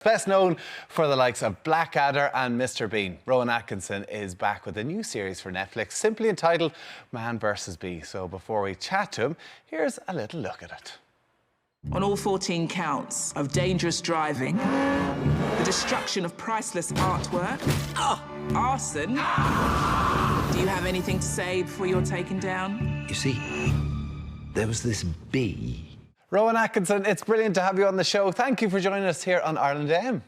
Best known for the likes of Blackadder and Mr. Bean, Rowan Atkinson is back with a new series for Netflix, simply entitled Man vs. Bee. So before we chat to him, here's a little look at it. On all 14 counts of dangerous driving, the destruction of priceless artwork, arson. Do you have anything to say before you're taken down? You see, there was this bee. Rowan Atkinson, it's brilliant to have you on the show. Thank you for joining us here on Ireland AM.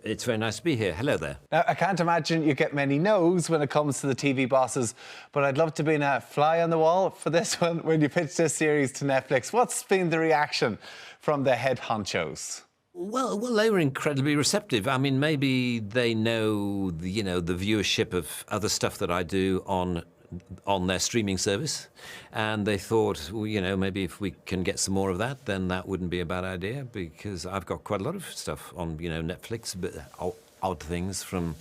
It's very nice to be here. Hello there. Now, I can't imagine you get many no's when it comes to the TV bosses, but I'd love to be a fly on the wall for this one when you pitched this series to Netflix. What's been the reaction from the head honchos? Well, they were incredibly receptive. I mean, maybe they know, the viewership of other stuff that I do on their streaming service, and they thought, well, maybe if we can get some more of that, then that wouldn't be a bad idea, because I've got quite a lot of stuff on, Netflix, but odd things from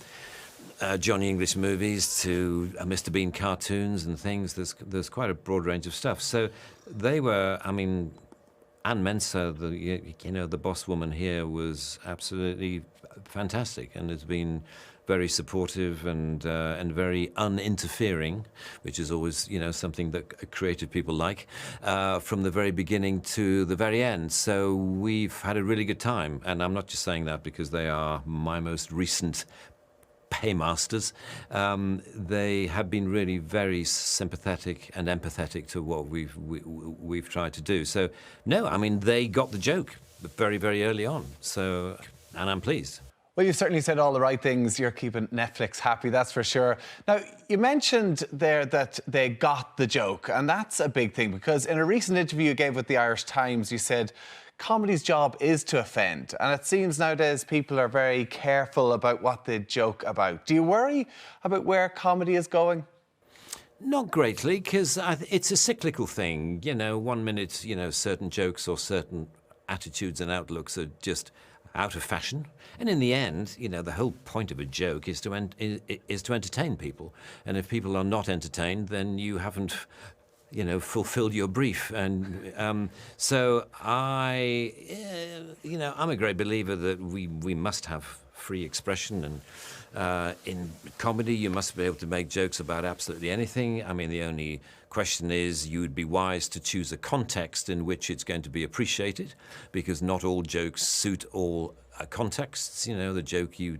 Johnny English movies to Mr. Bean cartoons and things. There's quite a broad range of stuff. So they were, Anne Mensah, the boss woman here, was absolutely fantastic and has been very supportive and very uninterfering, which is always, something that creative people like, from the very beginning to the very end. So we've had a really good time, and I'm not just saying that because they are my most recent paymasters. They have been really very sympathetic and empathetic to what we've tried to do. So no, they got the joke very, very early on. So, and I'm pleased. Well, you've certainly said all the right things. You're keeping Netflix happy, that's for sure. Now, you mentioned there that they got the joke, and that's a big thing, because in a recent interview you gave with the Irish Times, you said comedy's job is to offend, and it seems nowadays people are very careful about what they joke about. Do you worry about where comedy is going? Not greatly, because it's a cyclical thing. 1 minute, certain jokes or certain attitudes and outlooks are just out of fashion, and in the end, the whole point of a joke is to entertain people, and if people are not entertained, then you haven't, fulfilled your brief. And so I'm a great believer that we must have free expression, and in comedy you must be able to make jokes about absolutely anything. The only question is, you would be wise to choose a context in which it's going to be appreciated, because not all jokes suit all contexts. The joke you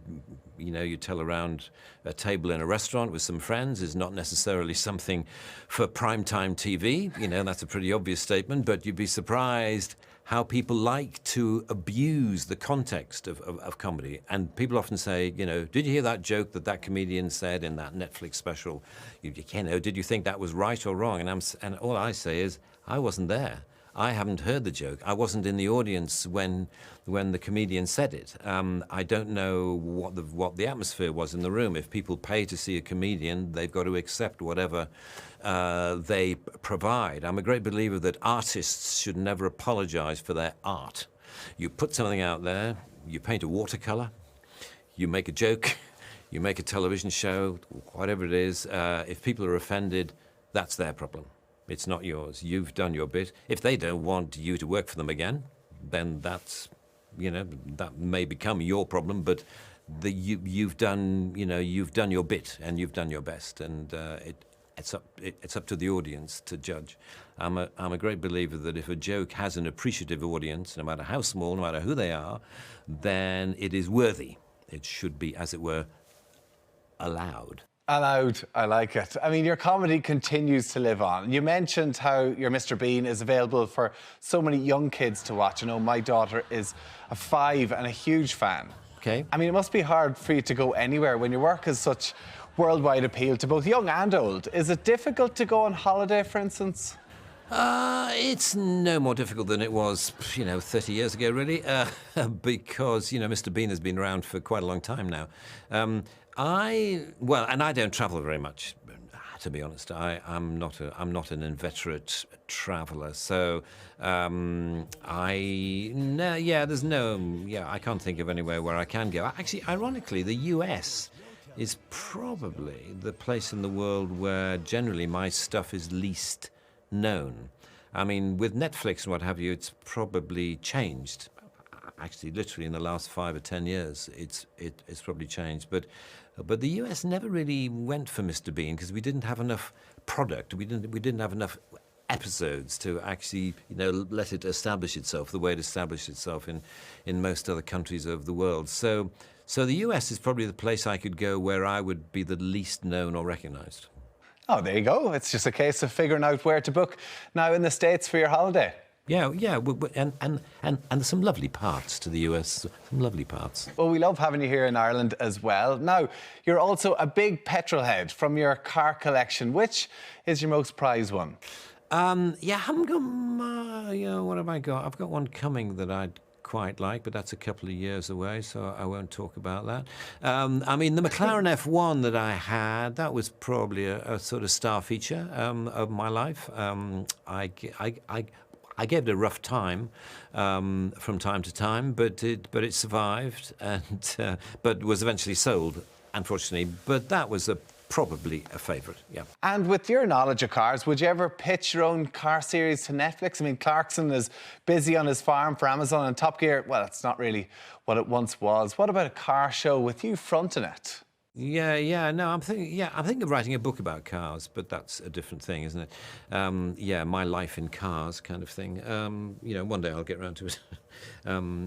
tell around a table in a restaurant with some friends is not necessarily something for primetime TV. That's a pretty obvious statement, but you'd be surprised how people like to abuse the context of comedy. And people often say, did you hear that joke that comedian said in that Netflix special? Did you think that was right or wrong? And all I say is, I wasn't there. I haven't heard the joke. I wasn't in the audience when the comedian said it. I don't know what the atmosphere was in the room. If people pay to see a comedian, they've got to accept whatever they provide. I'm a great believer that artists should never apologize for their art. You put something out there, you paint a watercolor, you make a joke, you make a television show, whatever it is. If people are offended, that's their problem. It's not yours. You've done your bit. If they don't want you to work for them again, then that's, that may become your problem. But you've done your bit, and you've done your best, and it's up to the audience to judge. I'm a great believer that if a joke has an appreciative audience, no matter how small, no matter who they are, then it is worthy. It should be, as it were, allowed. Allowed, I like it. Your comedy continues to live on. You mentioned how your Mr. Bean is available for so many young kids to watch. I know my daughter is a 5 and a huge fan. Okay. It must be hard for you to go anywhere when your work has such worldwide appeal to both young and old. Is it difficult to go on holiday, for instance? It's no more difficult than it was, 30 years ago, really, because, Mr. Bean has been around for quite a long time now. And I don't travel very much, to be honest. I'm not an inveterate traveller, so I can't think of anywhere where I can go. Actually, ironically, the US is probably the place in the world where generally my stuff is least known. With Netflix and what have you, it's probably changed. actually, literally in the last 5 or 10 years, it's probably changed. But the US never really went for Mr. Bean because we didn't have enough product. We didn't have enough episodes to actually, let it establish itself the way it established itself in most other countries of the world. So the US is probably the place I could go where I would be the least known or recognized. Oh, there you go. It's just a case of figuring out where to book now in the States for your holiday. Yeah, and there's some lovely parts to the US, some lovely parts. Well, we love having you here in Ireland as well. Now, you're also a big petrol head from your car collection. Which is your most prized one? Yeah, I haven't got what have I got? I've got one coming that I'd quite like, but that's a couple of years away, so I won't talk about that. I mean, the McLaren F1 that I had, that was probably a sort of star feature of my life. I gave it a rough time from time to time, but it survived, and but was eventually sold, unfortunately. But that was probably a favourite, yeah. And with your knowledge of cars, would you ever pitch your own car series to Netflix? I mean, Clarkson is busy on his farm for Amazon, and Top Gear, well, it's not really what it once was. What about a car show with you fronting it? No, I'm thinking of writing a book about cars, but that's a different thing, isn't it? My life in cars kind of thing. One day I'll get around to it.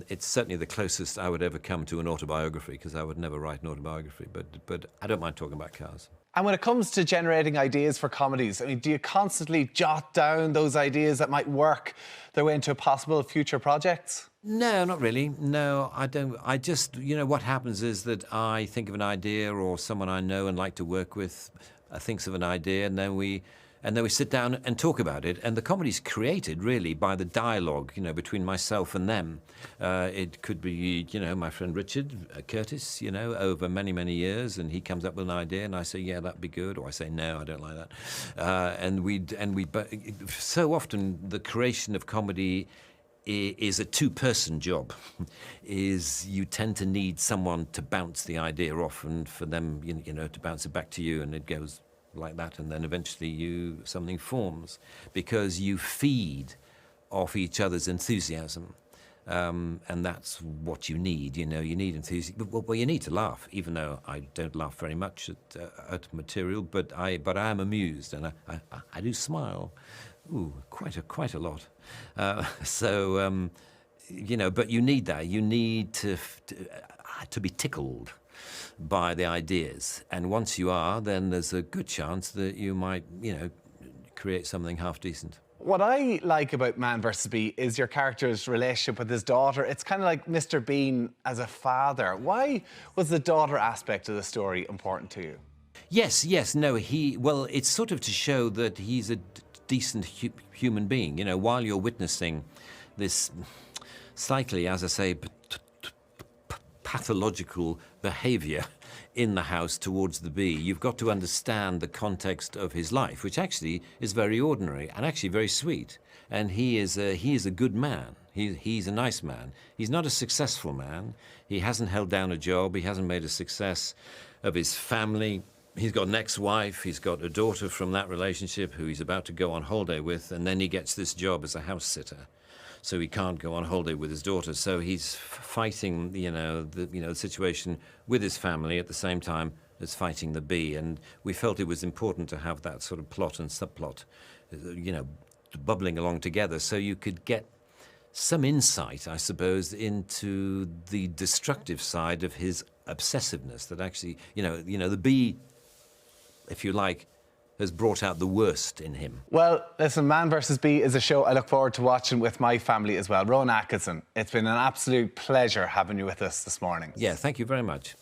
It's certainly the closest I would ever come to an autobiography, because I would never write an autobiography, but I don't mind talking about cars. And when it comes to generating ideas for comedies, I mean, do you constantly jot down those ideas that might work their way into possible future projects? No, not really. No, I don't. I just, what happens is that I think of an idea, or someone I know and like to work with thinks of an idea, and then we sit down and talk about it. And the comedy's created really by the dialogue, between myself and them. It could be, my friend Richard Curtis, over many, many years, and he comes up with an idea, and I say, yeah, that'd be good, or I say, no, I don't like that. So often the creation of comedy is a two-person job. You tend to need someone to bounce the idea off, and for them, to bounce it back to you, and it goes like that, and then eventually something forms, because you feed off each other's enthusiasm, and that's what you need. You need enthusiasm. Well, you need to laugh, even though I don't laugh very much at material, but I am amused, and I do smile. Ooh, quite a lot. But you need that. You need to be tickled by the ideas, and once you are, then there's a good chance that you might, create something half decent. What I like about Man vs. Bee is your character's relationship with his daughter. It's kind of like Mr. Bean as a father. Why was the daughter aspect of the story important to you? Yes, no, it's sort of to show that he's a decent human being, while you're witnessing this slightly, as I say, pathological behaviour in the house towards the bee. You've got to understand the context of his life, which actually is very ordinary and actually very sweet. And he is a good man. He's a nice man. He's not a successful man. He hasn't held down a job. He hasn't made a success of his family. He's got an ex-wife, he's got a daughter from that relationship who he's about to go on holiday with, and then he gets this job as a house sitter. So he can't go on holiday with his daughter. So he's fighting, the situation with his family at the same time as fighting the bee. And we felt it was important to have that sort of plot and subplot, bubbling along together, so you could get some insight, I suppose, into the destructive side of his obsessiveness. That actually, the bee, if you like, has brought out the worst in him. Well, listen, Man vs. Bee is a show I look forward to watching with my family as well. Rowan Atkinson, it's been an absolute pleasure having you with us this morning. Yeah, thank you very much.